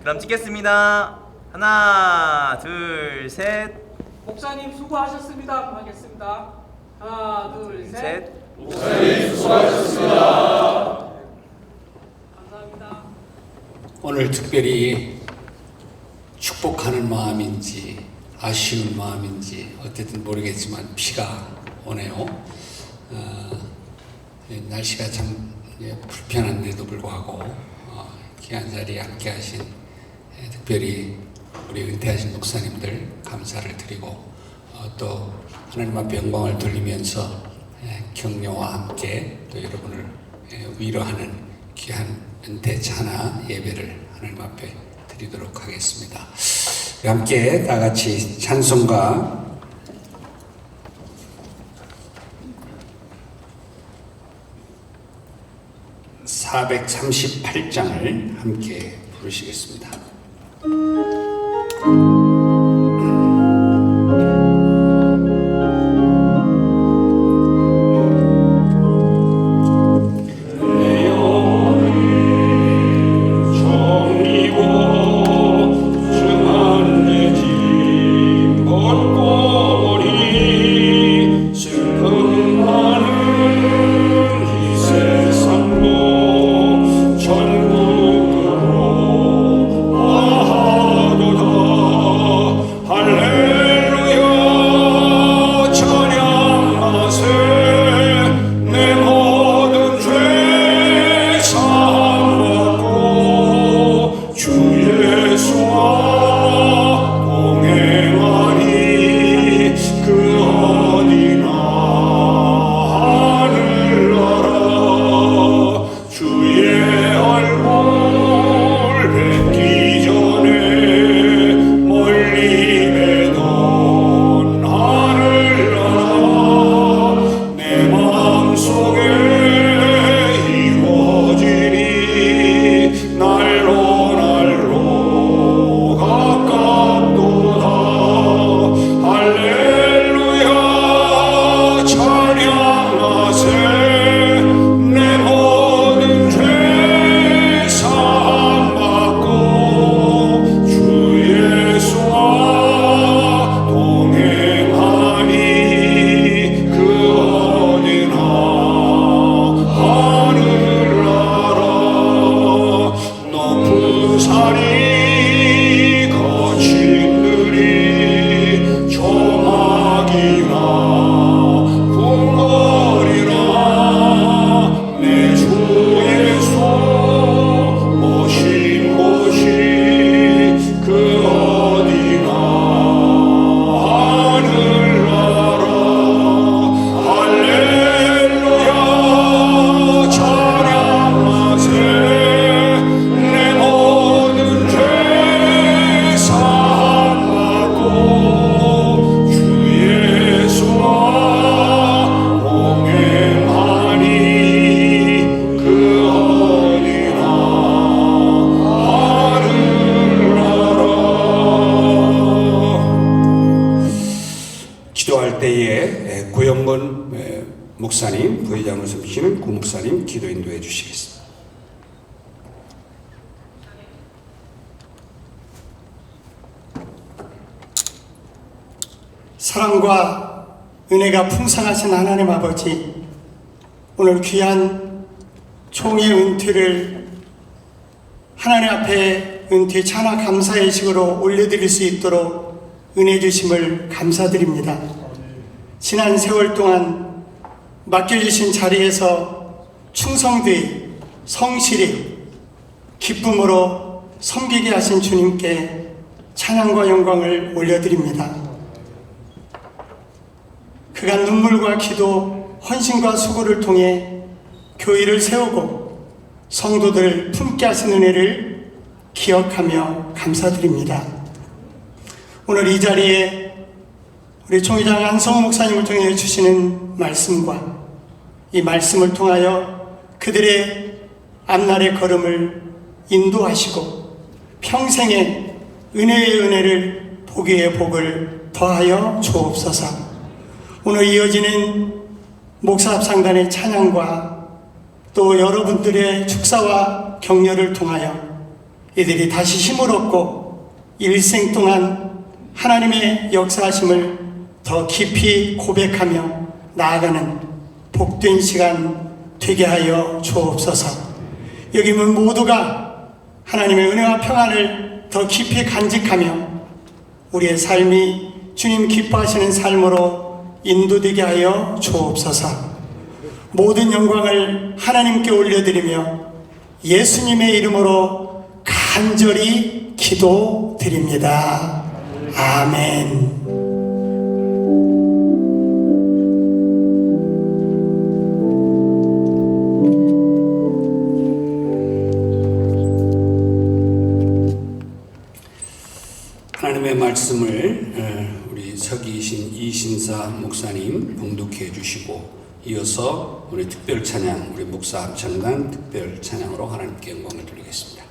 그럼 찍겠습니다. 하나, 둘, 셋. 목사님 수고하셨습니다. 고하겠습니다. 하나, 둘, 셋. 목사님 수고하셨습니다. 감사합니다. 오늘 특별히 축복하는 마음인지 아쉬운 마음인지 어쨌든 모르겠지만 비가 오네요. 날씨가 참 불편한데도 불구하고 귀한 자리에 함께 하신 특별히 우리 은퇴하신 목사님들 감사를 드리고 또 하나님 앞에 영광을 돌리면서 격려와 함께 또 여러분을 위로하는 귀한 은퇴 찬화 예배를 하나님 앞에 드리도록 하겠습니다. 함께 다 같이 찬송가 438장을 함께 부르시겠습니다. 목사님, 부회장을 섬기시는 구 목사님 기도 인도해 주시겠습니다. 사랑과 은혜가 풍성하신 하나님 아버지, 오늘 귀한 총의 은퇴를 하나님 앞에 은퇴 찬화 감사의 식으로 올려드릴 수 있도록 은혜 주심을 감사드립니다. 지난 세월 동안 맡겨주신 자리에서 충성되이 성실히 기쁨으로 섬기게 하신 주님께 찬양과 영광을 올려드립니다. 그간 눈물과 기도, 헌신과 수고를 통해 교회를 세우고 성도들을 품게 하신 은혜를 기억하며 감사드립니다. 오늘 이 자리에 우리 총회장 안성호 목사님을 통해 주시는 말씀과 이 말씀을 통하여 그들의 앞날의 걸음을 인도하시고 평생의 은혜의 은혜를 복의 복을 더하여 주옵소서. 오늘 이어지는 목사합상단의 찬양과 또 여러분들의 축사와 격려를 통하여 이들이 다시 힘을 얻고 일생 동안 하나님의 역사하심을 더 깊이 고백하며 나아가는 복된 시간 되게 하여 주옵소서. 여기 있는 모두가 하나님의 은혜와 평안을 더 깊이 간직하며 우리의 삶이 주님 기뻐하시는 삶으로 인도되게 하여 주옵소서. 모든 영광을 하나님께 올려드리며 예수님의 이름으로 간절히 기도드립니다. 아멘. 하나님의 말씀을 우리 서기신 이신사 목사님 봉독해 주시고 이어서 우리 특별 찬양, 우리 목사 합창단 특별 찬양으로 하나님께 영광을 돌리겠습니다.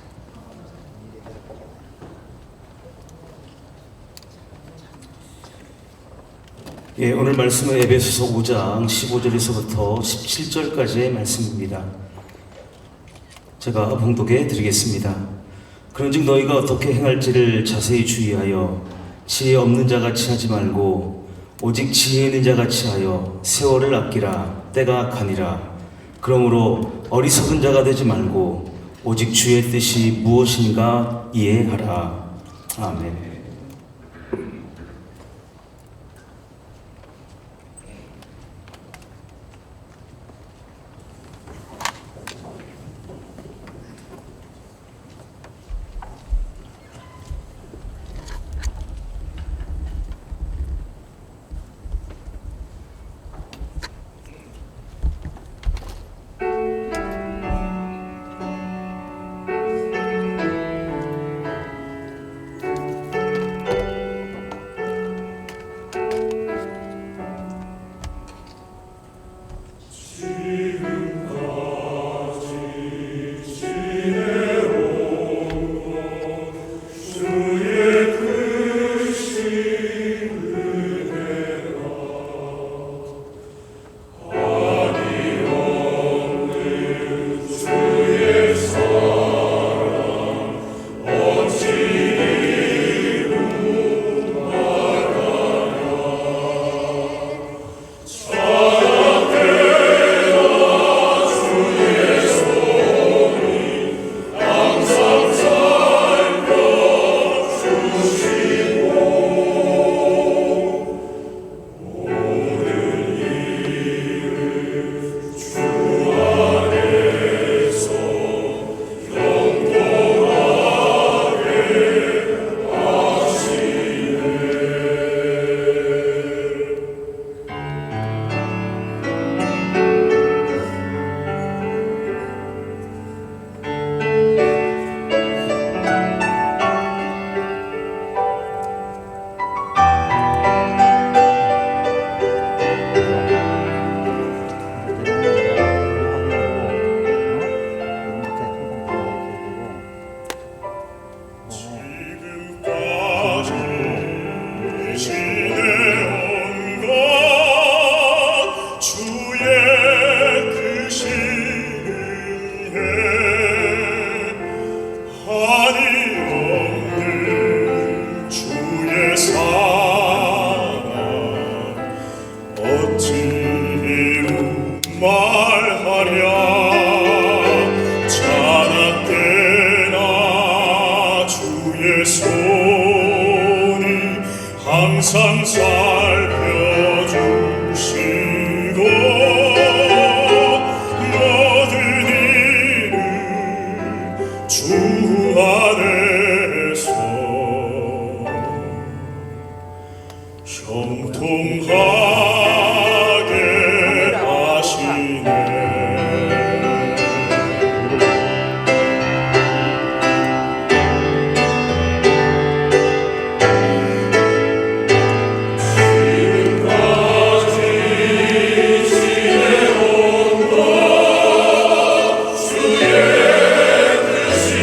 예, 오늘 말씀은 에베소서 5장 15절에서부터 17절까지의 말씀입니다. 제가 봉독해 드리겠습니다. 그런즉 너희가 어떻게 행할지를 자세히 주의하여 지혜 없는 자같이 하지 말고 오직 지혜 있는 자같이 하여 세월을 아끼라. 때가 가니라. 그러므로 어리석은 자가 되지 말고 오직 주의 뜻이 무엇인가 이해하라. 아멘. 항상 살펴주시고 모든 일을 주 안에서 형통하게 하시네. 주의 뜻이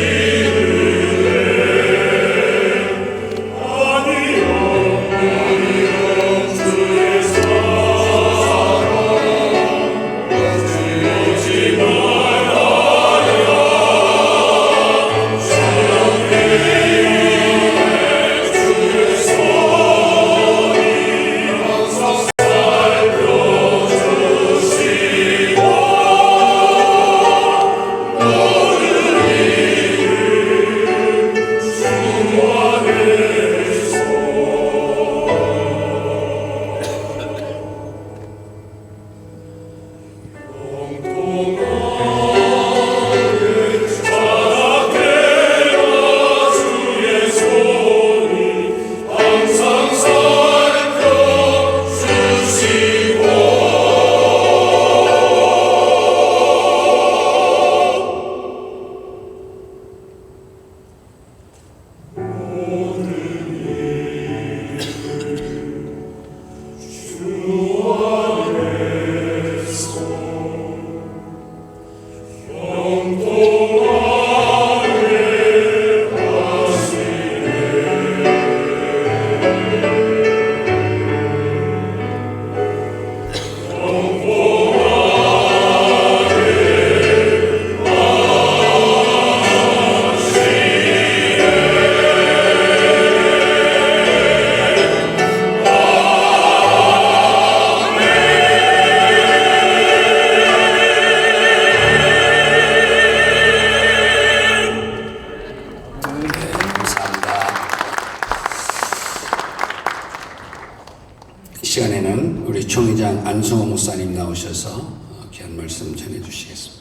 시간에는 우리 총회장 안성호 목사님 나오셔서 귀한 말씀 전해주시겠습니다.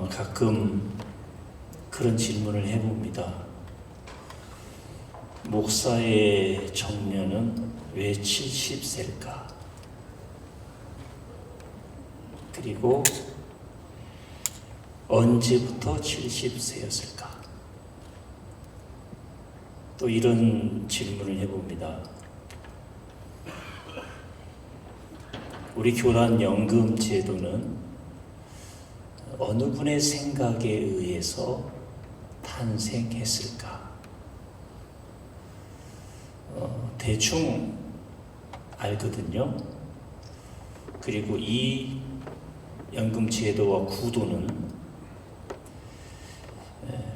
가끔 그런 질문을 해봅니다. 목사의 정년은 왜 70세일까? 그리고 언제부터 70세였을까? 또 이런 질문을 해봅니다. 우리 교단 연금 제도는 어느 분의 생각에 의해서 탄생했을까? 대충 알거든요. 그리고 이 연금 제도와 구도는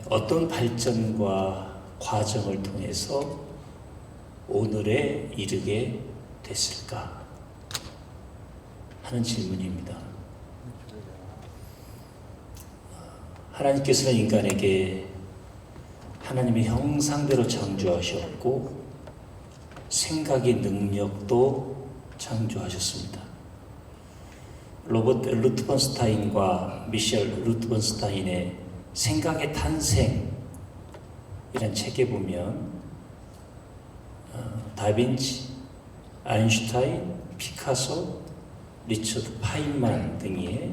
어떤 발전과 과정을 통해서 오늘에 이르게 됐을까 하는 질문입니다. 하나님께서는 인간에게 하나님의 형상대로 창조하셨고 생각의 능력도 창조하셨습니다. 로버트 루트번스타인과 미셸 루트번스타인의 생각의 탄생이란 책에 보면 다빈치, 아인슈타인, 피카소, 리처드 파인만 등의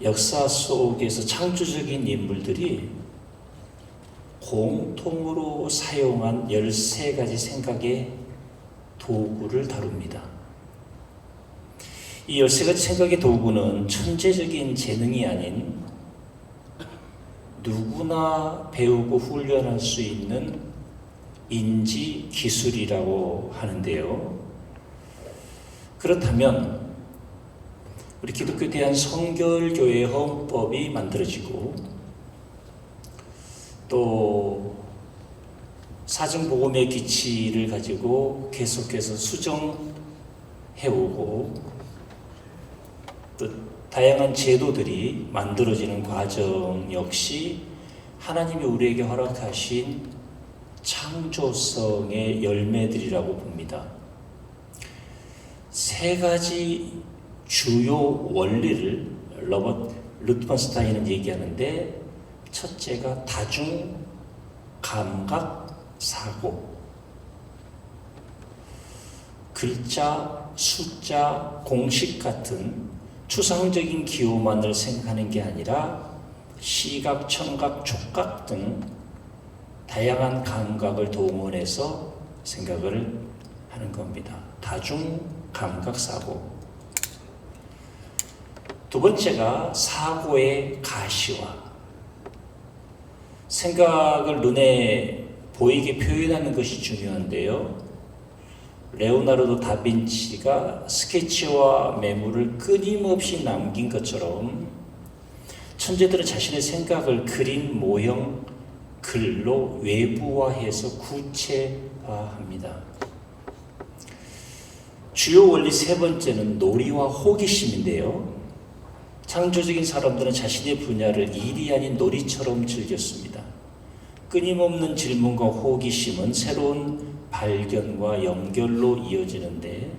역사 속에서 창조적인 인물들이 공통으로 사용한 13가지 생각의 도구를 다룹니다. 이 13가지 생각의 도구는 천재적인 재능이 아닌 누구나 배우고 훈련할 수 있는 인지 기술이라고 하는데요. 그렇다면 우리 기독교 대한성결교회 헌법이 만들어지고 또 사정복음의 기치를 가지고 계속해서 수정해오고 또 다양한 제도들이 만들어지는 과정 역시 하나님이 우리에게 허락하신 창조성의 열매들이라고 봅니다. 3가지 주요 원리를 로버트 루트번스타인은 얘기하는데, 첫째가 다중 감각 사고, 글자, 숫자, 공식 같은 추상적인 기호만을 생각하는 게 아니라 시각, 청각, 촉각 등 다양한 감각을 동원해서 생각을 하는 겁니다. 다중 감각 사고. 두 번째가 사고의 가시화. 생각을 눈에 보이게 표현하는 것이 중요한데요. 레오나르도 다빈치가 스케치와 메모를 끊임없이 남긴 것처럼 천재들은 자신의 생각을 그림, 모형, 글로 외부화해서 구체화합니다. 주요 원리 3번째는 놀이와 호기심인데요. 창조적인 사람들은 자신의 분야를 일이 아닌 놀이처럼 즐겼습니다. 끊임없는 질문과 호기심은 새로운 발견과 연결로 이어지는데,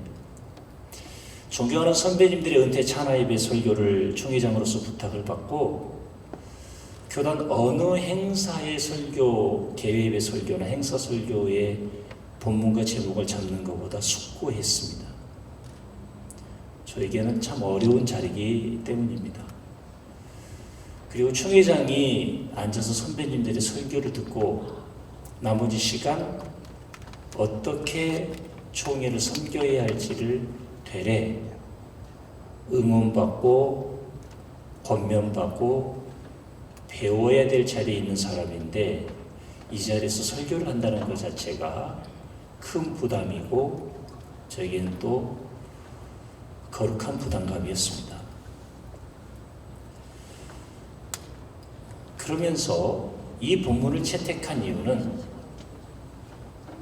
존경하는 선배님들의 은퇴 찬화예배 설교를 총회장으로서 부탁을 받고 교단 어느 행사의 설교, 개회예배 설교나 행사 설교의 본문과 제목을 잡는 것보다 숙고했습니다. 저에게는 참 어려운 자리이기 때문입니다. 그리고 총회장이 앉아서 선배님들의 설교를 듣고 나머지 시간 어떻게 총회를 섬겨야 할지를 되레 응원받고 권면받고 배워야 될 자리에 있는 사람인데, 이 자리에서 설교를 한다는 것 자체가 큰 부담이고 저에게는 또 거룩한 부담감이었습니다. 그러면서 이 본문을 채택한 이유는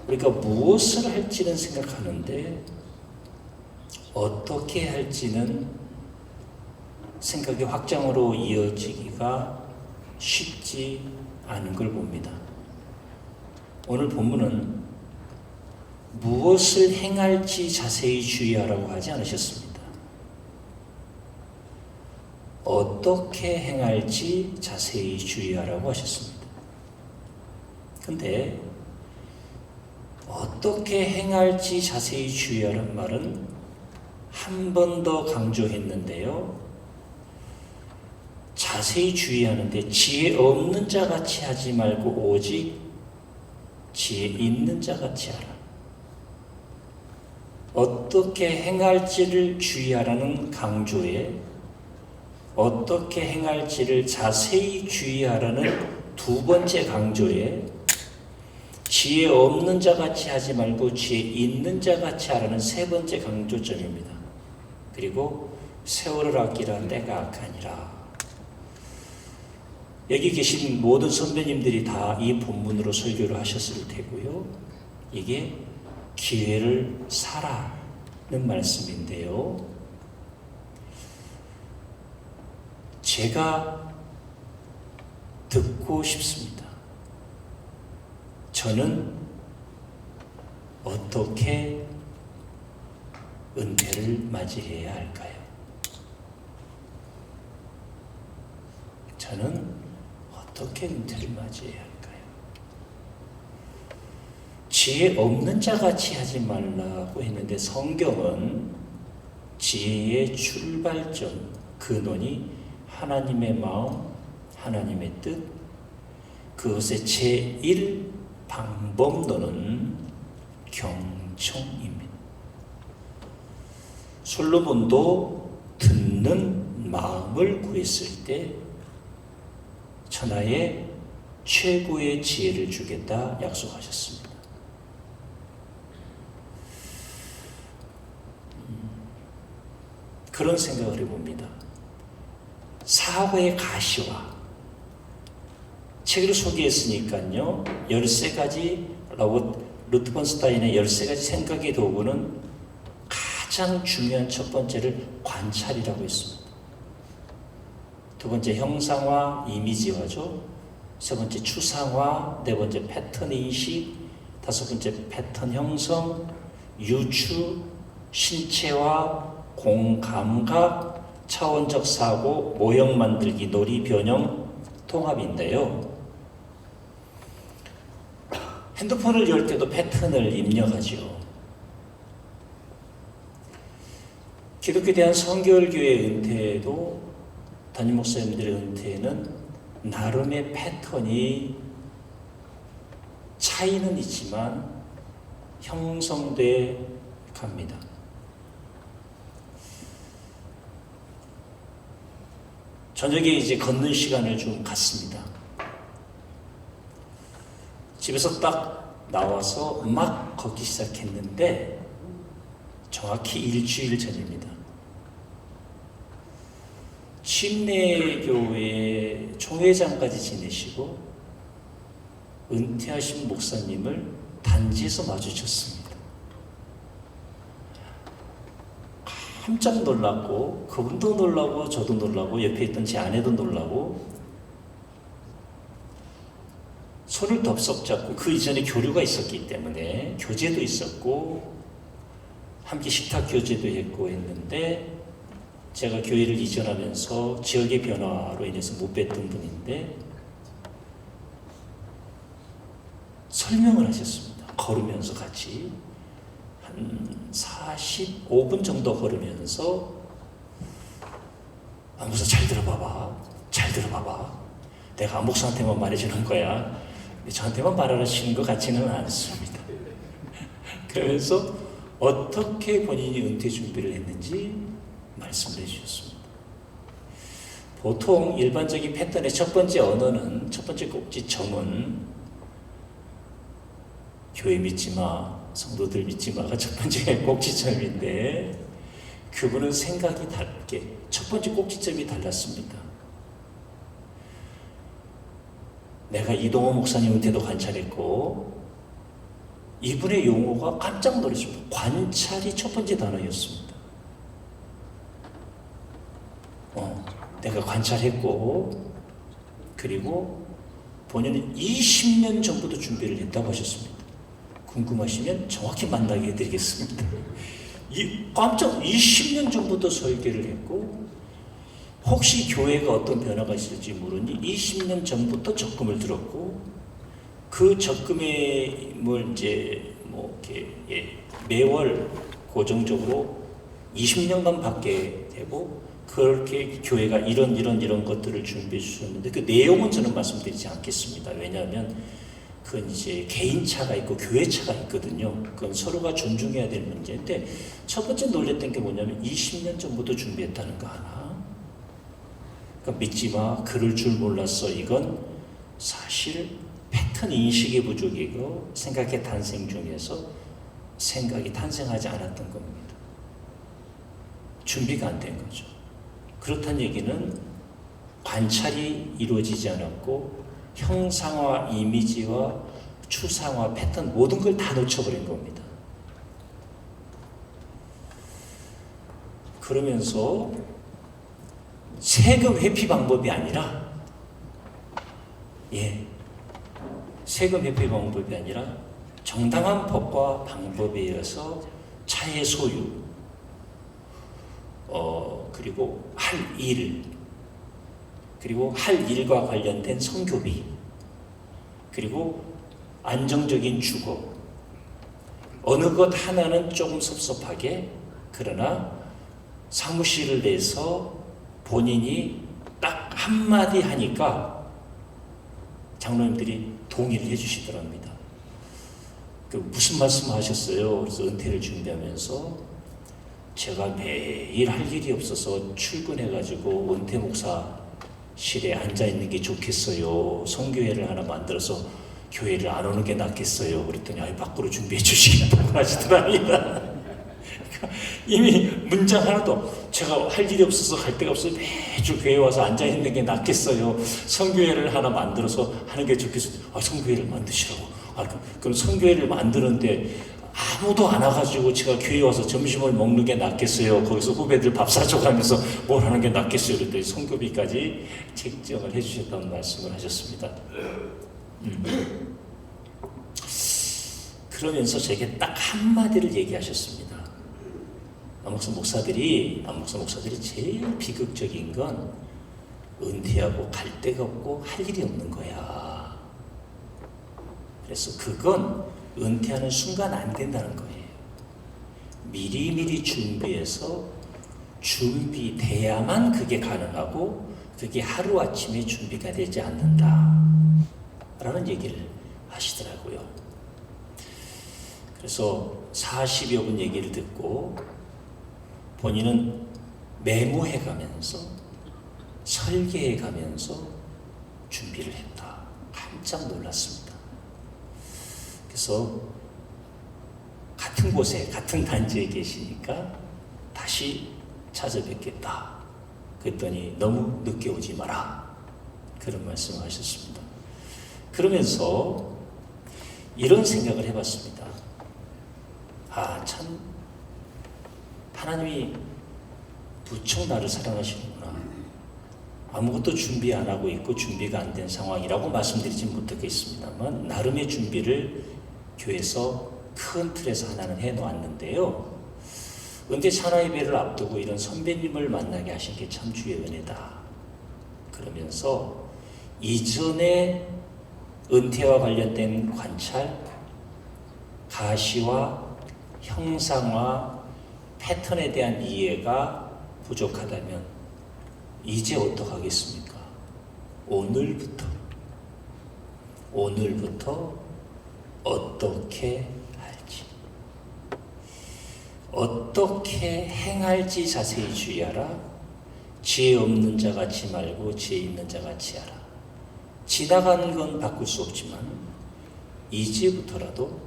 우리가 무엇을 할지는 생각하는데 어떻게 할지는 생각의 확장으로 이어지기가 쉽지 않은 걸 봅니다. 오늘 본문은 무엇을 행할지 자세히 주의하라고 하지 않으셨습니다. 어떻게 행할지 자세히 주의하라고 하셨습니다. 근데 어떻게 행할지 자세히 주의하라는 말은 한 번 더 강조했는데요. 자세히 주의하는데 지혜 없는 자 같이 하지 말고 오직 지혜 있는 자 같이 하라. 어떻게 행할지를 주의하라는 강조에 어떻게 행할지를 자세히 주의하라는 두 번째 강조에 지혜 없는 자 같이 하지 말고 지혜 있는 자 같이 하라는 세 번째 강조점입니다. 그리고 세월을 아끼라 때가 악하니라. 여기 계신 모든 선배님들이 다 이 본문으로 설교를 하셨을 테고요. 이게 기회를 사라는 말씀인데요. 제가 듣고 싶습니다. 저는 어떻게 은퇴를 맞이해야 할까요? 저는 어떻게 은퇴를 맞이해야 할까요? 지혜 없는 자같이 하지 말라고 했는데 성경은 지혜의 출발점, 근원이 하나님의 마음, 하나님의 뜻, 그것의 제1 방법론은 경청입니다. 솔로몬도 듣는 마음을 구했을 때 천하의 최고의 지혜를 주겠다 약속하셨습니다. 그런 생각을 해봅니다. 사회의 가시화 책을 소개했으니까요. 13가지 루트 본 스타인의 13가지 생각의 도구는 가장 중요한 첫 번째를 관찰이라고 했습니다. 두 번째 형상화, 이미지화죠. 세 번째 추상화, 네 번째 패턴 인식, 다섯 번째 패턴 형성, 유추, 신체화, 공감각, 차원적 사고, 모형 만들기, 놀이, 변형, 통합인데요. 핸드폰을 열 때도 패턴을 입력하죠. 기독교 대한 성결교회 은퇴도 담임 목사님들의 은퇴는 나름의 패턴이 차이는 있지만 형성돼 갑니다. 저녁에 이제 걷는 시간을 좀 갖습니다. 집에서 딱 나와서 막 걷기 시작했는데 정확히 일주일 전입니다. 침례교회 총회장까지 지내시고 은퇴하신 목사님을 단지에서 마주쳤습니다. 깜짝 놀랐고 그분도 놀라고 저도 놀라고 옆에 있던 제 아내도 놀라고 손을 덥석 잡고 그 이전에 교류가 있었기 때문에 교제도 있었고 함께 식탁 교제도 했고 했는데 제가 교회를 이전하면서 지역의 변화로 인해서 못 뵀던 분인데 설명을 하셨습니다. 걸으면서 같이 한 45분 정도 걸으면서 목사 잘 들어봐봐. 잘 들어봐봐. 내가 목사한테만 말해주는 거야. 저한테만 말하시는 것 같지는 않습니다. 그러면서 어떻게 본인이 은퇴 준비를 했는지 말씀을 해주셨습니다. 보통 일반적인 패턴의 첫 번째 언어는 첫 번째 꼭지점은 교회 믿지 마, 성도들 믿지 마가 첫 번째 꼭지점인데 그분은 생각이 다르게 첫 번째 꼭지점이 달랐습니다. 내가 이동호 목사님 은퇴도 관찰했고 이분의 용어가 깜짝 놀랐습니다. 관찰이 첫 번째 단어였습니다. 내가 관찰했고, 그리고 본인은 20년 전부터 준비를 했다고 하셨습니다. 궁금하시면 정확히 만나게 해드리겠습니다. 깜짝 20년 전부터 설계를 했고, 혹시 교회가 어떤 변화가 있을지 모르니 20년 전부터 적금을 들었고, 그 적금에 이제 이렇게 매월 고정적으로 20년간 받게 되고, 그렇게 교회가 이런 것들을 준비해 주셨는데, 그 내용은 저는 말씀드리지 않겠습니다. 왜냐하면 그건 이제 개인차가 있고 교회차가 있거든요. 그건 서로가 존중해야 될 문제인데, 첫 번째 놀랬던 게 뭐냐면 20년 전부터 준비했다는 거 하나. 그러니까 믿지 마, 그럴 줄 몰랐어. 이건 사실 패턴 인식의 부족이고 생각의 탄생 중에서 생각이 탄생하지 않았던 겁니다. 준비가 안 된 거죠. 그렇다는 얘기는 관찰이 이루어지지 않았고 형상화, 이미지와 추상화, 패턴 모든 걸 다 놓쳐버린 겁니다. 그러면서 세금 회피 방법이 아니라 세금 회피 방법이 아니라 정당한 법과 방법에 의해서 차의 소유, 그리고 할 일, 그리고 할 일과 관련된 성교비, 그리고 안정적인 주거, 어느 것 하나는 조금 섭섭하게, 그러나 사무실을 내서 본인이 딱 한마디 하니까 장로님들이 동의를 해주시더랍니다. 무슨 말씀 하셨어요? 그래서 은퇴를 준비하면서 제가 매일 할 일이 없어서 출근해가지고 은퇴 목사실에 앉아있는 게 좋겠어요. 성교회를 하나 만들어서 교회를 안 오는 게 낫겠어요. 그랬더니 밖으로 준비해 주시겠다고 하시더랍니다. 이미 문장 하나도 제가 할 일이 없어서 갈 데가 없어서 매주 교회 와서 앉아있는 게 낫겠어요. 성교회를 하나 만들어서 하는 게 좋겠어요. 성교회를 만드시라고. 그럼 성교회를 만드는데 아무도 안 와가지고 제가 교회 와서 점심을 먹는 게 낫겠어요. 거기서 후배들 밥 사줘가면서 뭘 하는 게 낫겠어요. 그랬더니 성교비까지 책정을 해주셨다는 말씀을 하셨습니다. 그러면서 제게 딱 한마디를 얘기하셨습니다. 남목사 목사들이 제일 비극적인 건 은퇴하고 갈 데가 없고 할 일이 없는 거야. 그래서 그건 은퇴하는 순간 안 된다는 거예요. 미리미리 준비해서 준비돼야만 그게 가능하고 그게 하루아침에 준비가 되지 않는다 라는 얘기를 하시더라고요. 그래서 40여 분 얘기를 듣고 본인은 메모해가면서 설계해가면서 준비를 했다. 깜짝 놀랐습니다. 그래서 같은 곳에 같은 단지에 계시니까 다시 찾아뵙겠다. 그랬더니 너무 늦게 오지 마라. 그런 말씀을 하셨습니다. 그러면서 이런 생각을 해봤습니다. 참 하나님이 무척 나를 사랑하시는구나. 아무것도 준비 안 하고 있고 준비가 안 된 상황이라고 말씀드리진 못하겠습니다만 나름의 준비를 교회에서 큰 틀에서 하나는 해놓았는데요. 은퇴 찬화예배를 앞두고 이런 선배님을 만나게 하신 게 참 주의 은혜다. 그러면서 이전에 은퇴와 관련된 관찰, 가시와 형상화, 패턴에 대한 이해가 부족하다면 이제 어떡하겠습니까? 오늘부터 어떻게 할지, 어떻게 행할지 자세히 주의하라. 지혜 없는 자 같이 말고 지혜 있는 자 같이 하라. 지나가는 건 바꿀 수 없지만 이제부터라도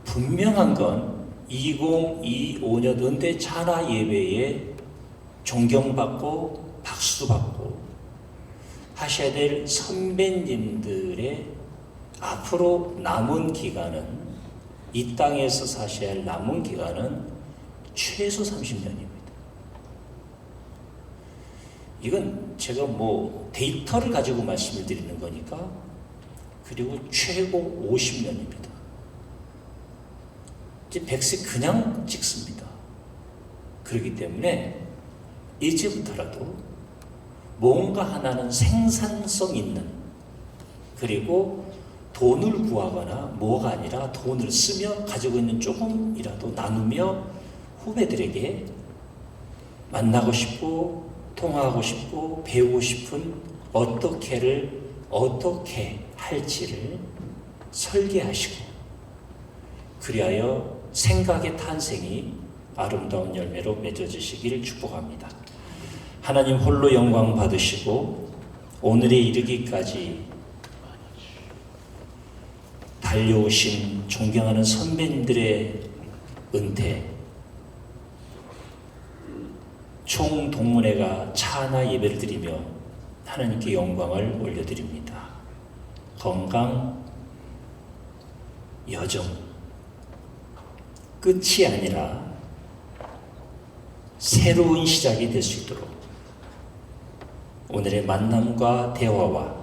분명한 건 2025년 은퇴 찬화 예배에 존경받고 박수받고 하셔야 될 선배님들의 앞으로 남은 기간은, 이 땅에서 사셔야 할 남은 기간은 최소 30년입니다. 이건 제가 뭐 데이터를 가지고 말씀을 드리는 거니까. 그리고 최고 50년입니다. 이제 100세 그냥 찍습니다. 그렇기 때문에 이제부터라도 뭔가 하나는 생산성 있는, 그리고 돈을 구하거나 뭐가 아니라 돈을 쓰며 가지고 있는 조금이라도 나누며 후배들에게 만나고 싶고 통화하고 싶고 배우고 싶은 어떻게 할지를 설계하시고, 그리하여 생각의 탄생이 아름다운 열매로 맺어지시기를 축복합니다. 하나님 홀로 영광 받으시고 오늘에 이르기까지 달려오신 존경하는 선배님들의 은퇴, 총동문회가 차나 예배를 드리며 하나님께 영광을 올려드립니다. 건강, 여정, 끝이 아니라 새로운 시작이 될 수 있도록 오늘의 만남과 대화와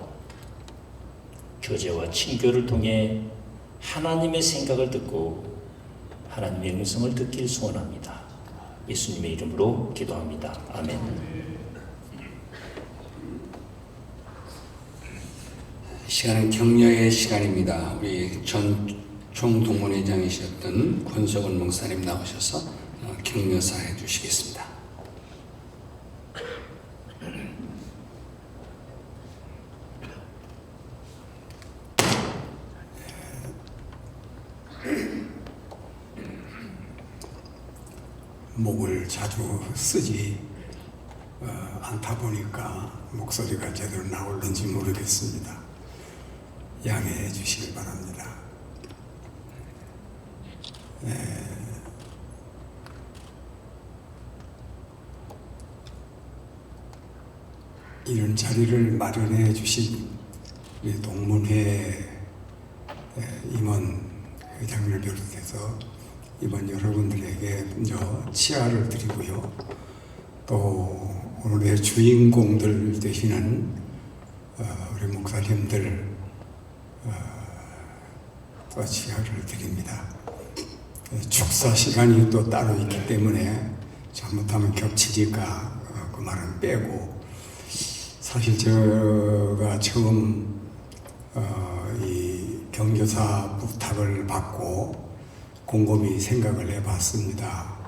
교제와 친교를 통해 하나님의 생각을 듣고 하나님의 음성을 듣길 소원합니다. 예수님의 이름으로 기도합니다. 아멘. 시간은 격려의 시간입니다. 우리 전 총동문회장이셨던 권석원 목사님 나오셔서 격려사 해주시겠습니다. 목을 자주 쓰지 않다 보니까 목소리가 제대로 나올는지 모르겠습니다. 양해해 주시기 바랍니다. 이런 자리를 마련해 주신 우리 동문회 임원 회장을 비롯해서 이번 여러분들에게 먼저 치아를 드리고요. 또 오늘의 주인공들 되시는 우리 목사님들 또 치아를 드립니다. 축사 시간이 또 따로 있기 때문에 잘못하면 겹치니까 그 말은 빼고, 사실 제가 처음 이 경조사 부탁을 받고 곰곰이 생각을 해봤습니다.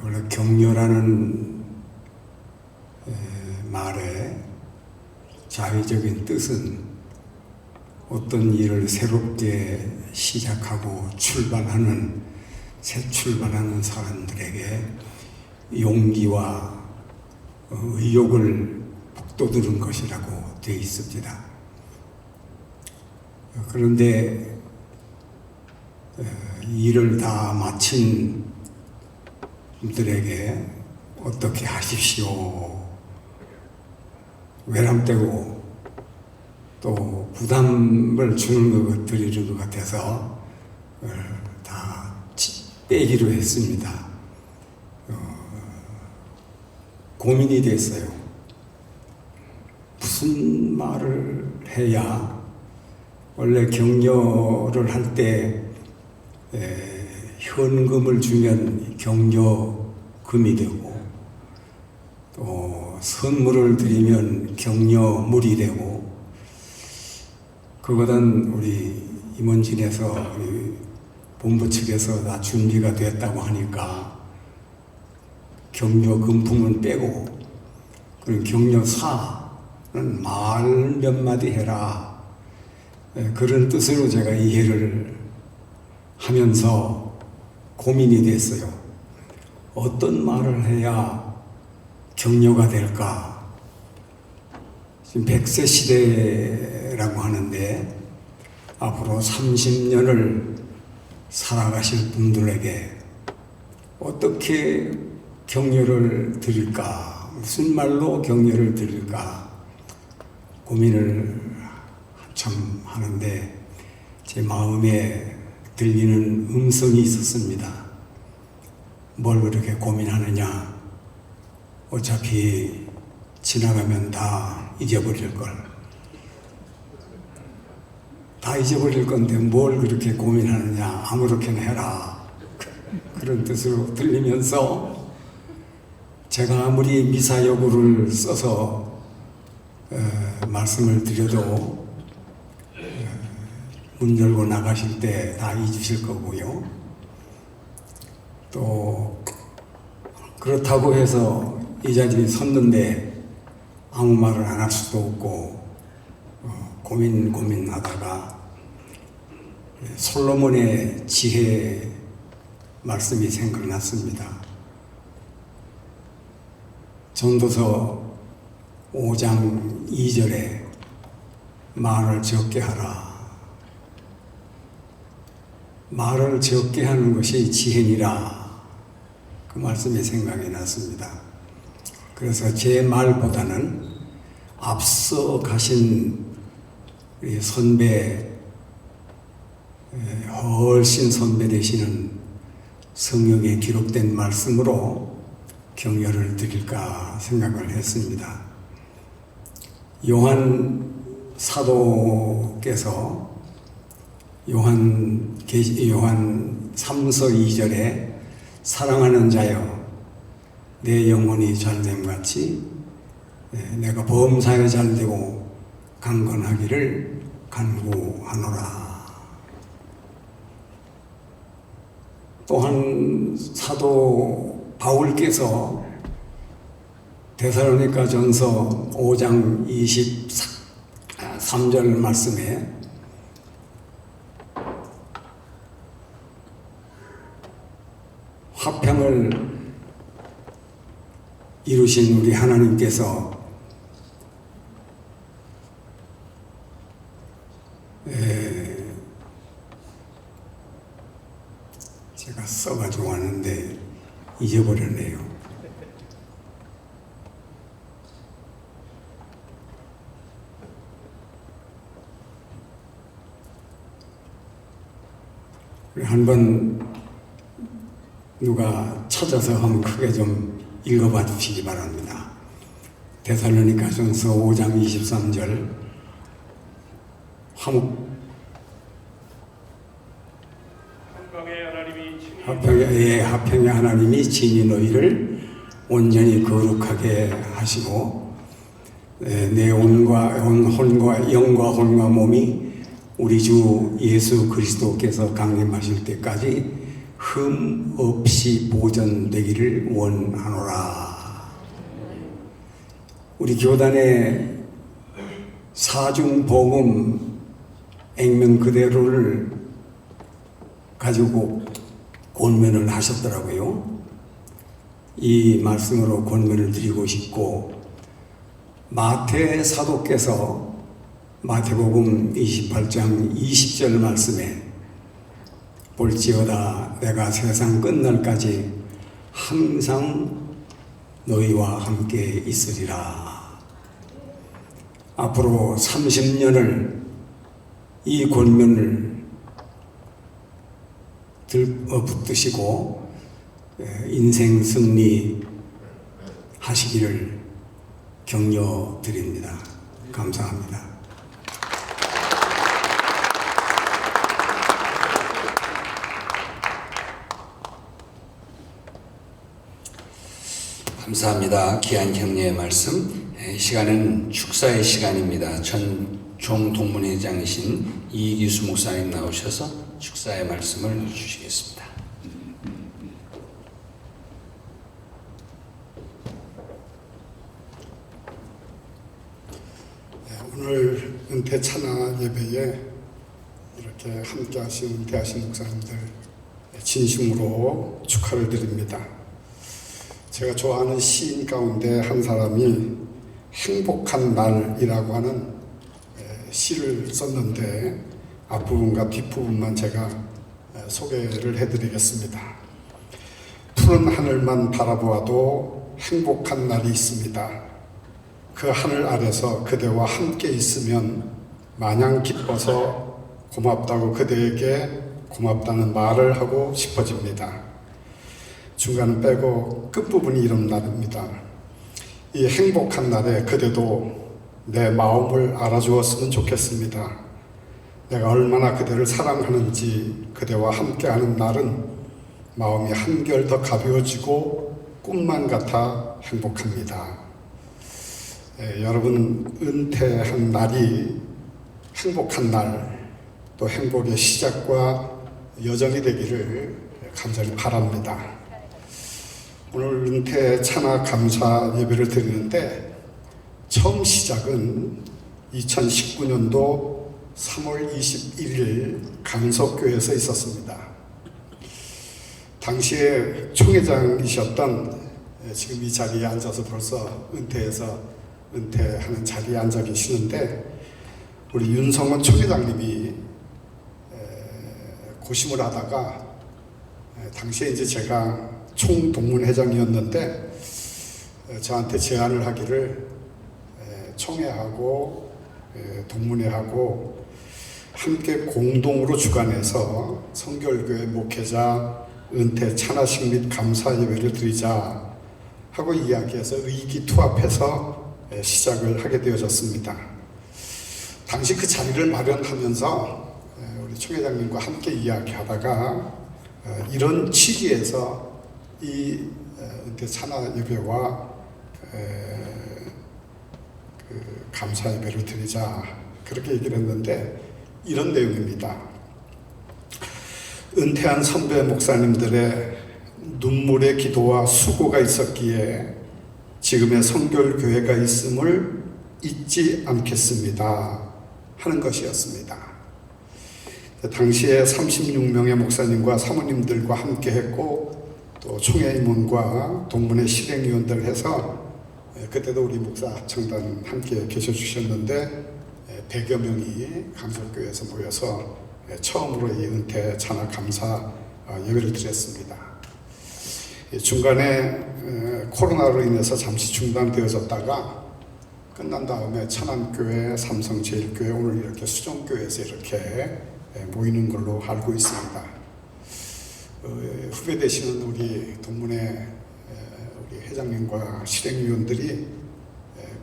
원래 격려라는 말의 자의적인 뜻은 어떤 일을 새롭게 시작하고 새 출발하는 사람들에게 용기와 의욕을 북돋우는 것이라고 되어 있습니다. 그런데 일을 다 마친 분들에게 어떻게 하십시오, 외람되고 또 부담을 주는 것 같아서 다 빼기로 했습니다. 고민이 됐어요. 무슨 말을 해야, 원래 격려를 할 때 현금을 주면 격려금이 되고, 또 선물을 드리면 격려물이 되고, 그거는 우리 임원진에서 우리 본부 측에서 다 준비가 됐다고 하니까 격려금품은 빼고, 그리고 격려사는 말 몇 마디 해라, 그런 뜻으로 제가 이해를 하면서 고민이 됐어요. 어떤 말을 해야 격려가 될까? 지금 100세 시대라고 하는데 앞으로 30년을 살아가실 분들에게 어떻게 격려를 드릴까? 무슨 말로 격려를 드릴까? 고민을 참 하는데 제 마음에 들리는 음성이 있었습니다. 뭘 그렇게 고민하느냐. 어차피 지나가면 다 잊어버릴 걸. 다 잊어버릴 건데 뭘 그렇게 고민하느냐. 아무렇게나 해라. 그런 뜻으로 들리면서 제가 아무리 미사여구를 써서 말씀을 드려도 문 열고 나가실 때 다 잊으실 거고요. 또 그렇다고 해서 이 자리에 섰는데 아무 말을 안 할 수도 없고 고민하다가 솔로몬의 지혜 말씀이 생각났습니다. 전도서 5장 2절에 말을 적게 하라. 말을 적게 하는 것이 지혜니라. 그 말씀이 생각이 났습니다. 그래서 제 말보다는 앞서 가신 우리 선배, 훨씬 선배 되시는 성경에 기록된 말씀으로 격려를 드릴까 생각을 했습니다. 요한 사도께서 요한 3서 2절에 사랑하는 자여 내 영혼이 잘됨 같이 내가 범사에 잘되고 강건하기를 간구하노라. 또한 사도 바울께서 데살로니가전서 5장 23절 말씀에 화평을 이루신 우리 하나님께서 제가 써가지고 왔는데 잊어버렸네요. 한번 누가 찾아서 한번 크게 좀 읽어봐 주시기 바랍니다. 데살로니가전서 5장 23절 화평의 하나님이 친히 너희를 온전히 거룩하게 하시고 내 혼과 영과 혼과 몸이 우리 주 예수 그리스도께서 강림하실 때까지 흠 없이 보존되기를 원하노라. 우리 교단의 사중복음 액면 그대로를 가지고 권면을 하셨더라고요. 이 말씀으로 권면을 드리고 싶고, 마태 사도께서 마태복음 28장 20절 말씀에 볼지어다 내가 세상 끝날까지 항상 너희와 함께 있으리라. 앞으로 30년을 이 권면을 붙드시고 인생 승리 하시기를 격려드립니다. 감사합니다. 감사합니다. 귀한 격려의 말씀. 이 시간은 축사의 시간입니다. 전종 동문회장이신 이기수 목사님 나오셔서 축사의 말씀을 주시겠습니다. 오늘 은퇴 찬양 예배에 이렇게 함께 하신 대하신 목사님들 진심으로 축하를 드립니다. 제가 좋아하는 시인 가운데 한 사람이 행복한 날이라고 하는 시를 썼는데 앞부분과 뒷부분만 제가 소개를 해드리겠습니다. 푸른 하늘만 바라보아도 행복한 날이 있습니다. 그 하늘 아래서 그대와 함께 있으면 마냥 기뻐서 고맙다고 그대에게 고맙다는 말을 하고 싶어집니다. 중간은 빼고 끝부분이 이런 날입니다. 이 행복한 날에 그대도 내 마음을 알아주었으면 좋겠습니다. 내가 얼마나 그대를 사랑하는지 그대와 함께하는 날은 마음이 한결 더 가벼워지고 꿈만 같아 행복합니다. 여러분 은퇴한 날이 행복한 날, 또 행복의 시작과 여정이 되기를 간절히 바랍니다. 오늘 은퇴 찬화 감사 예배를 드리는데 처음 시작은 2019년도 3월 21일 강석교회에서 있었습니다. 당시에 총회장이셨던, 지금 이 자리에 앉아서 벌써 은퇴하는 자리에 앉아 계시는데, 우리 윤성원 총회장님이 고심을 하다가, 당시에 이제 제가 총동문회장이었는데 저한테 제안을 하기를 총회하고 동문회하고 함께 공동으로 주관해서 성결교회 목회자 은퇴 찬화식 및 감사 예배를 드리자 하고 이야기해서 의기투합해서 시작을 하게 되어졌습니다. 당시 그 자리를 마련하면서 우리 총회장님과 함께 이야기하다가 이런 취지에서 이 은퇴 찬화 예배와 그 감사 예배를 드리자 그렇게 얘기를 했는데 이런 내용입니다. 은퇴한 선배 목사님들의 눈물의 기도와 수고가 있었기에 지금의 성결교회가 있음을 잊지 않겠습니다 하는 것이었습니다. 당시에 36명의 목사님과 사모님들과 함께 했고 또 총회 임원과 동문회 실행위원들 해서 그때도 우리 목사 합창단 함께 계셔 주셨는데 100여 명이 강석교회에서 모여서 처음으로 이 은퇴 찬화 감사 예배를 드렸습니다. 중간에 코로나로 인해서 잠시 중단되어졌다가 끝난 다음에 천안교회, 삼성제일교회, 오늘 이렇게 수정교회에서 이렇게 모이는 걸로 알고 있습니다. 후배 되시는 우리 동문회 우리 회장님과 실행위원들이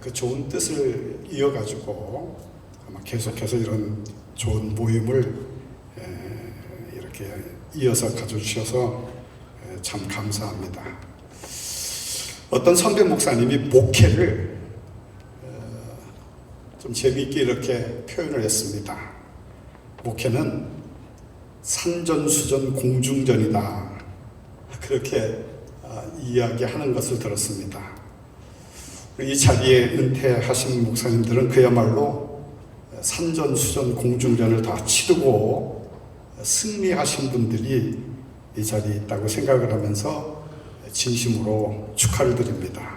그 좋은 뜻을 이어가지고 아마 계속해서 이런 좋은 모임을 이렇게 이어서 가져주셔서 참 감사합니다. 어떤 선배 목사님이 목회를 좀 재미있게 이렇게 표현을 했습니다. 목회는 산전수전 공중전이다. 그렇게 이야기하는 것을 들었습니다. 이 자리에 은퇴하신 목사님들은 그야말로 산전수전 공중전을 다 치르고 승리하신 분들이 이 자리에 있다고 생각을 하면서 진심으로 축하를 드립니다.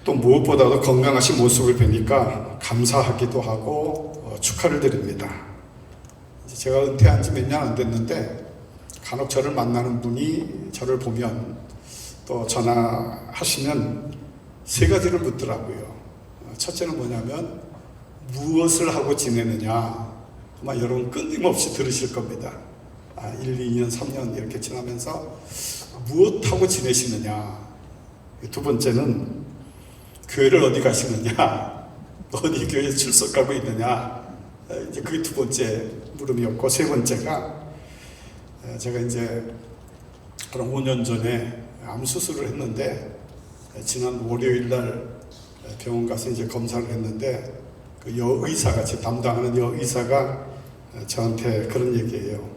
또 무엇보다도 건강하신 모습을 뵈니까 감사하기도 하고 축하를 드립니다. 제가 은퇴한 지 몇 년 안 됐는데 간혹 저를 만나는 분이 저를 보면 또 전화하시면 세 가지를 묻더라고요. 첫째는 뭐냐면 무엇을 하고 지내느냐. 아마 여러분 끊임없이 들으실 겁니다. 1, 2년, 3년 이렇게 지나면서 무엇하고 지내시느냐. 두 번째는 교회를 어디 가시느냐, 어디 교회에 출석하고 있느냐, 이제 그게 두 번째 물음이었고, 세 번째가 제가 이제 그런 5년 전에 암 수술을 했는데 지난 월요일 날 병원 가서 이제 검사를 했는데 그 여의사가 제 담당하는 여의사가 저한테 그런 얘기예요.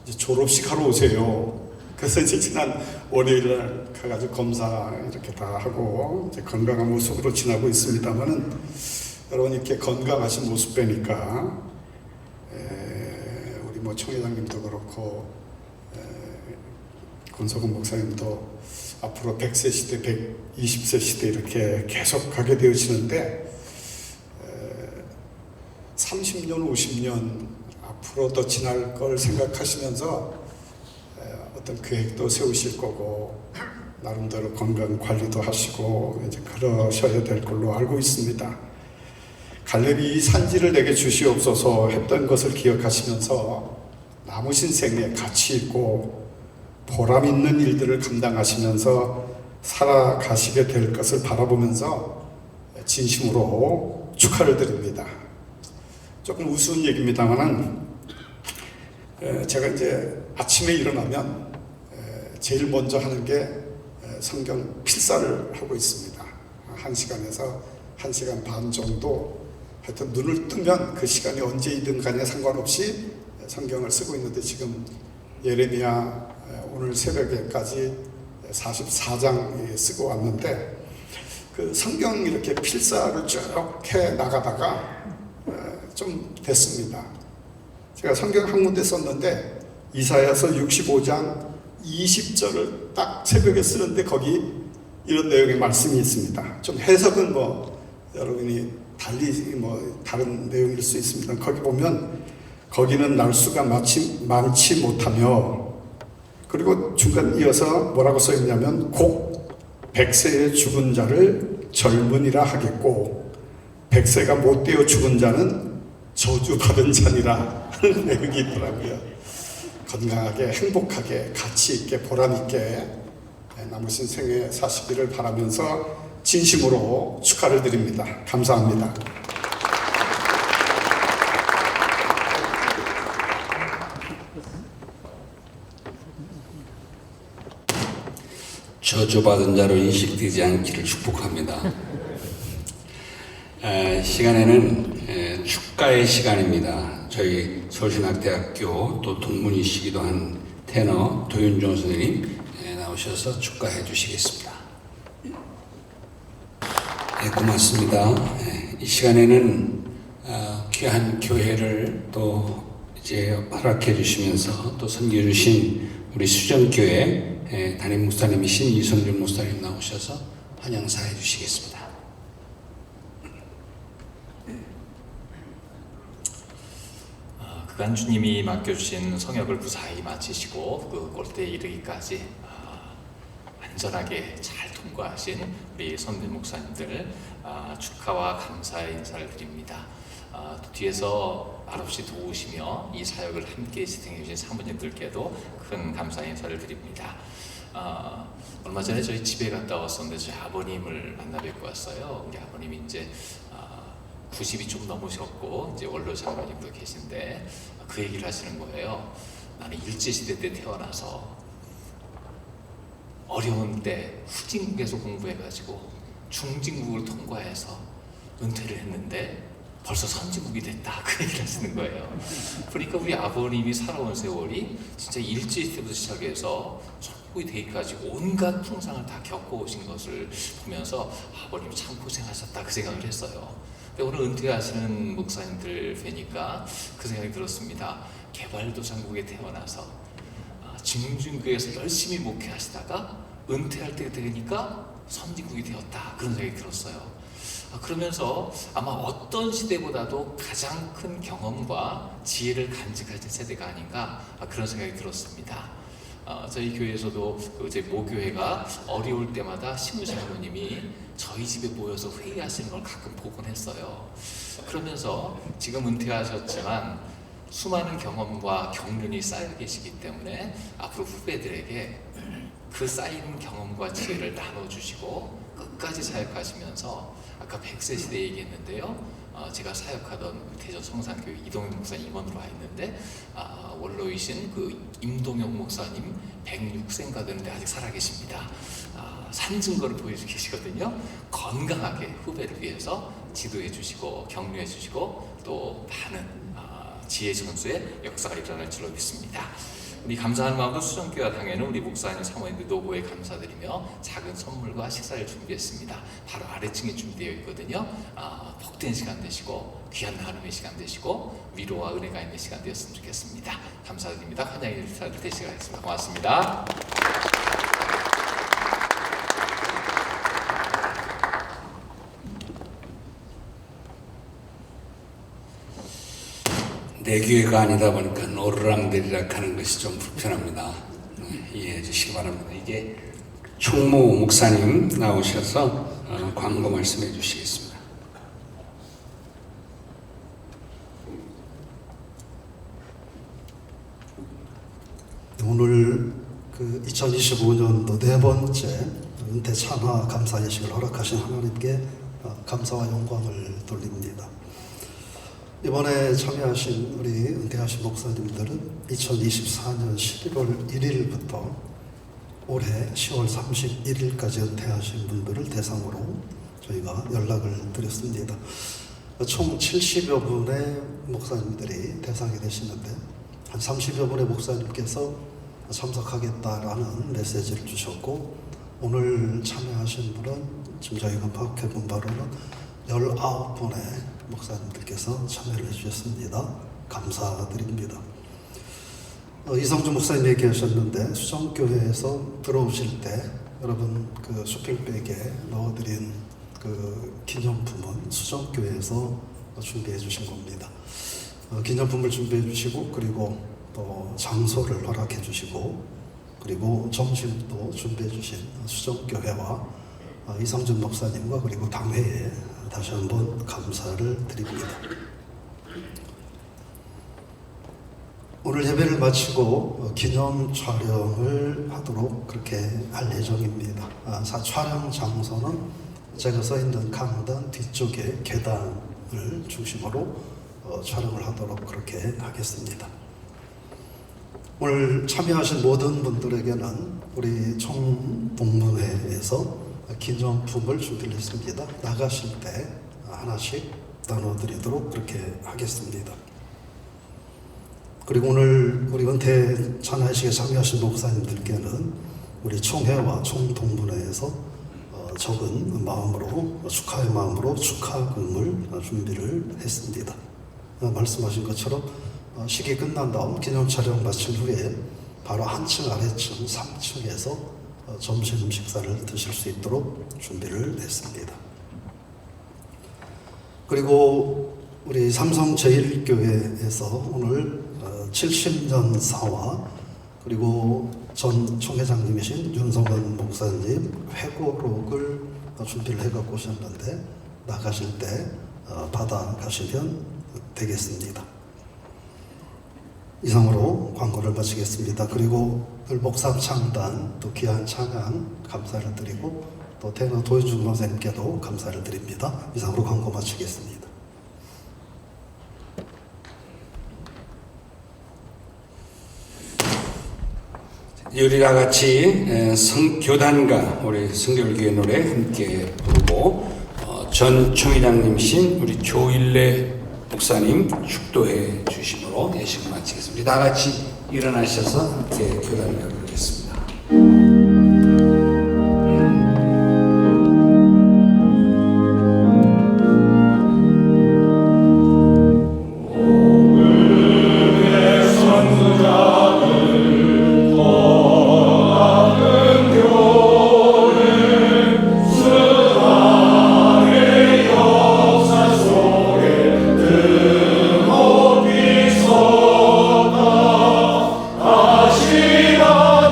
이제 졸업식 하러 오세요. 그래서 이제 지난 월요일 날 가가지고 검사 이렇게 다 하고 이제 건강한 모습으로 지나고 있습니다만은 여러분 이렇게 건강하신 모습 뵈니까 우리 뭐 총회장님도 그렇고 권석은 목사님도 앞으로 100세 시대, 120세 시대 이렇게 계속 가게 되어지는데 30년, 50년 앞으로 더 지날 걸 생각하시면서 어떤 계획도 세우실 거고 나름대로 건강 관리도 하시고 이제 그러셔야 될 걸로 알고 있습니다. 갈렙이 이 산지를 내게 주시옵소서 했던 것을 기억하시면서 남으신 생에 가치 있고 보람 있는 일들을 감당하시면서 살아가시게 될 것을 바라보면서 진심으로 축하를 드립니다. 조금 우스운 얘기입니다만은 제가 이제 아침에 일어나면 제일 먼저 하는 게 성경 필사를 하고 있습니다. 1시간에서 1시간 반 정도 하여튼 눈을 뜨면 그 시간이 언제이든 간에 상관없이 성경을 쓰고 있는데 지금 예레미야 오늘 새벽에까지 44장 쓰고 왔는데 그 성경 이렇게 필사를 쭉 해 나가다가 좀 됐습니다. 제가 성경 한 군데 썼는데 이사야서 65장 20절을 딱 새벽에 쓰는데 거기 이런 내용의 말씀이 있습니다. 좀 해석은 뭐 여러분이 달리 뭐 다른 내용일 수 있습니다. 거기 보면 거기는 날수가 많지 못하며 그리고 중간 이어서 뭐라고 써 있냐면 곡 100세에 죽은 자를 젊은이라 하겠고 100세가 못 되어 죽은 자는 저주받은 자니라 하는 내용이 있더라고요. 건강하게 행복하게 가치 있게 보람 있게 남으신 생에 사시기를 바라면서 진심으로 축하를 드립니다. 감사합니다. 저주받은 자로 인식되지 않기를 축복합니다. 시간에는 축가의 시간입니다. 저희 서울신학대학교 또 동문이시기도 한 테너 도윤종 선생님 나오셔서 축가해 주시겠습니다. 고맙습니다. 이 시간에는 귀한 교회를 또 이제 허락해 주시면서 또 섬겨 주신 우리 수정교회 담임 목사님이신 이성준 목사님 나오셔서 환영사해 주시겠습니다. 그간 주님이 맡겨주신 성역을 무사히 마치시고 그 골대에 이르기까지 안전하게 잘 통과하신 우리 선배 목사님들 축하와 감사의 인사를 드립니다. 뒤에서 말없이 도우시며 이 사역을 함께 지탱해 주신 사모님들께도 큰 감사의 인사를 드립니다. 얼마 전에 저희 집에 갔다 왔었는데 저희 아버님을 만나 뵙고 왔어요. 우리 아버님이 이제 90이 좀 넘으셨고 이제 원로 장로님도 계신데 그 얘기를 하시는 거예요. 나는 일제시대 때 태어나서 어려운 때 후진국에서 공부해가지고 중진국을 통과해서 은퇴를 했는데 벌써 선진국이 됐다 그 얘기를 하시는 거예요. 그러니까 우리 아버님이 살아온 세월이 진짜 일제시대부터 시작해서 천국이 되기까지 온갖 풍상을 다 겪어오신 것을 보면서 아버님이 참 고생하셨다 그 생각을 했어요. 오늘 은퇴하시는 목사님들 뵈니까 그 생각이 들었습니다. 개발도상국에 태어나서 중진국에서 열심히 목회하시다가 은퇴할 때 되니까 선진국이 되었다 그런 생각이 들었어요. 그러면서 아마 어떤 시대보다도 가장 큰 경험과 지혜를 간직하신 세대가 아닌가 그런 생각이 들었습니다. 저희 교회에서도 제 모교회가 어려울 때마다 신무장로님이 저희 집에 모여서 회의하시는 걸 가끔 보곤 했어요. 그러면서 지금 은퇴하셨지만 수많은 경험과 경륜이 쌓여 계시기 때문에 앞으로 후배들에게 그 쌓인 경험과 지혜를 나눠주시고 끝까지 사역하시면서 아까 100세 시대 얘기했는데요. 제가 사역하던 대전 성산교회 이동영 목사님 임원으로 와 있는데 원로이신 그 임동영 목사님 106세인가 되는데 아직 살아계십니다. 산 증거를 보여주고 계시거든요. 건강하게 후배를 위해서 지도해 주시고 격려해 주시고 또 많은 지혜 전수의 역사가 일어날 줄로 믿습니다. 우리 감사하는 마음으로 수정교회 당에는 우리 목사님, 사모님들 노고에 감사드리며 작은 선물과 식사를 준비했습니다. 바로 아래층에 준비되어 있거든요. 복된 시간 되시고 귀한 나눔의 시간 되시고 위로와 은혜가 있는 시간 되었으면 좋겠습니다. 감사드립니다. 환영의 인사를 되시겠습니다. 고맙습니다. 내 교회가 아니다 보니까 노르랑대리락 하는 것이 좀 불편합니다. 이해해 주시기 바랍니다. 이게 총무 목사님 나오셔서 광고 말씀해 주시겠습니다. 2025년도 네 번째 은퇴 참화 감사 예식을 허락하신 하나님께 감사와 영광을 돌립니다. 이번에 참여하신 우리 은퇴하신 목사님들은 2024년 11월 1일부터 올해 10월 31일까지 은퇴하신 분들을 대상으로 저희가 연락을 드렸습니다. 총 70여 분의 목사님들이 대상이 되시는데 한 30여 분의 목사님께서 참석하겠다라는 메시지를 주셨고, 오늘 참여하신 분은 지금 저희가 파악해 본 바로는 19분의 목사님들께서 참여를 해주셨습니다. 감사드립니다. 이성주 목사님 얘기하셨는데, 수정교회에서 들어오실 때 여러분 그 쇼핑백에 넣어드린 그 기념품은 수정교회에서 준비해 주신 겁니다. 기념품을 준비해 주시고, 그리고 또 장소를 허락해 주시고, 그리고 점심도 준비해 주신 수정교회와 이성준 목사님과 그리고 당회에 다시 한번 감사를 드립니다. 오늘 예배를 마치고 기념 촬영을 하도록 그렇게 할 예정입니다. 촬영 장소는 제가 서 있는 강단 뒤쪽에 계단을 중심으로 촬영을 하도록 그렇게 하겠습니다. 오늘 참여하신 모든 분들에게는 우리 총동문회에서 기념품을 준비를 했습니다. 나가실 때 하나씩 나눠드리도록 그렇게 하겠습니다. 그리고 오늘 우리 은퇴 찬양식에 참여하신 목사님들께는 우리 총회와 총동문회에서 적은 마음으로, 축하의 마음으로 축하금을 준비를 했습니다. 말씀하신 것처럼 식이 끝난 다음 기념 촬영 마친 후에 바로 한층 아래층 3층에서 점심 식사를 드실 수 있도록 준비를 했습니다. 그리고 우리 삼성제일교회에서 오늘 70년사와 그리고 전 총회장님이신 윤성원 목사님 회고록을 준비를 해갖고 오셨는데, 나가실 때 받아가시면 되겠습니다. 이상으로 광고를 마치겠습니다. 그리고 늘 목사합창단 또 귀한 찬양 감사를 드리고, 또 테너 도현중 목사님께도 감사를 드립니다. 이상으로 광고 마치겠습니다. 우리와 같이 교단과 우리 성결교회 노래 함께 부르고, 전 총회장님이신 우리 조일래 목사님 축도해 주심으로 예식을 마치겠습니다. 다 같이 일어나셔서 함께 교단을 부르겠습니다. 아시라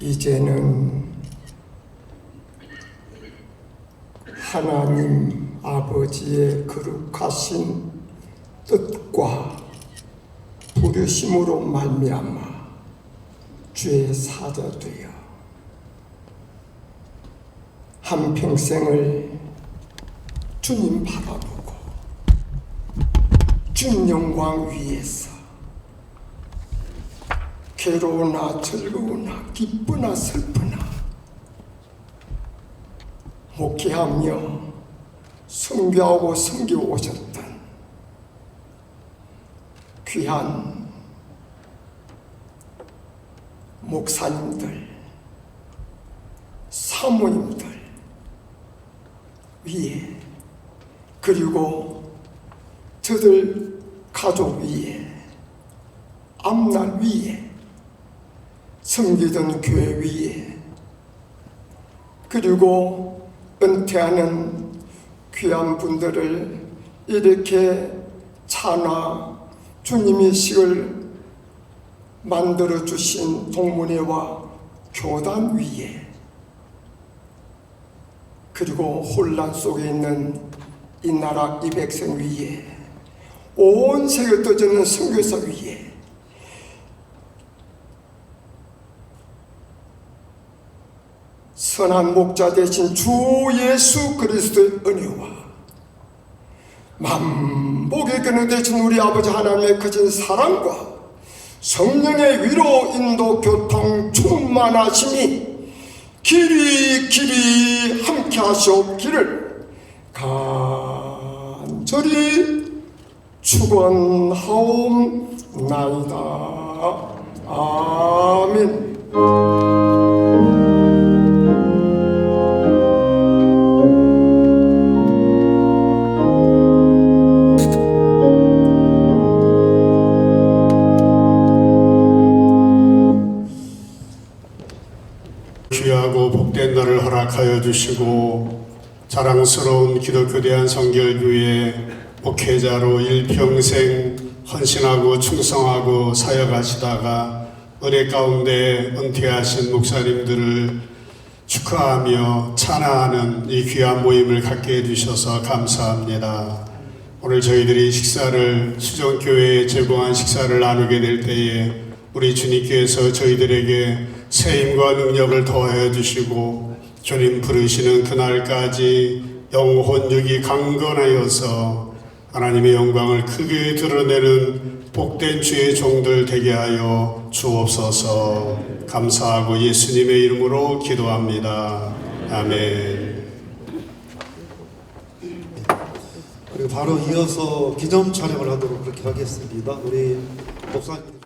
이제는 하나님 아버지의 거룩하신 뜻과 부르심으로 말미암아 죄 사자되어 한평생을 주님 바라보고 주님 영광 위에서 괴로우나 즐거우나 기쁘나 슬프나 목회하며 선교하고 섬겨 오셨던 귀한 목사님들, 사모님들 위에 그리고 저들 가족 위에 앞날 위에 섬기던 교회 위에 그리고 은퇴하는 귀한 분들을 이렇게 차나 주님의 식을 만들어 주신 동문회와 교단 위에 그리고 혼란 속에 있는 이 나라 이 백성 위에 온 세계 떠지는 선교사 위에 선한 목자 되신 주 예수 그리스도의 은혜와 만복의 근원 되신 우리 아버지 하나님의 크신 사랑과 성령의 위로 인도 교통 충만하심이 길이 함께 하시옵기를 간절히 축원하옵나이다. 아멘. 귀하고 복된 날을 허락하여 주시고 자랑스러운 기독교 대한성결교회 목회자로 일평생 헌신하고 충성하고 사역하시다가 은혜 가운데 은퇴하신 목사님들을 축하하며 찬양하는 이 귀한 모임을 갖게 해주셔서 감사합니다. 오늘 저희들이 식사를 수정교회에 제공한 식사를 나누게 될 때에 우리 주님께서 저희들에게 세임과 능력을 더하여 주시고 주님 부르시는 그날까지 영혼육이 강건하여서 하나님의 영광을 크게 드러내는 복된 주의 종들 되게 하여 주옵소서. 감사하고 예수님의 이름으로 기도합니다. 아멘. 그리고 바로 이어서 기념 촬영을 하도록 그렇게 하겠습니다. 우리 목사님.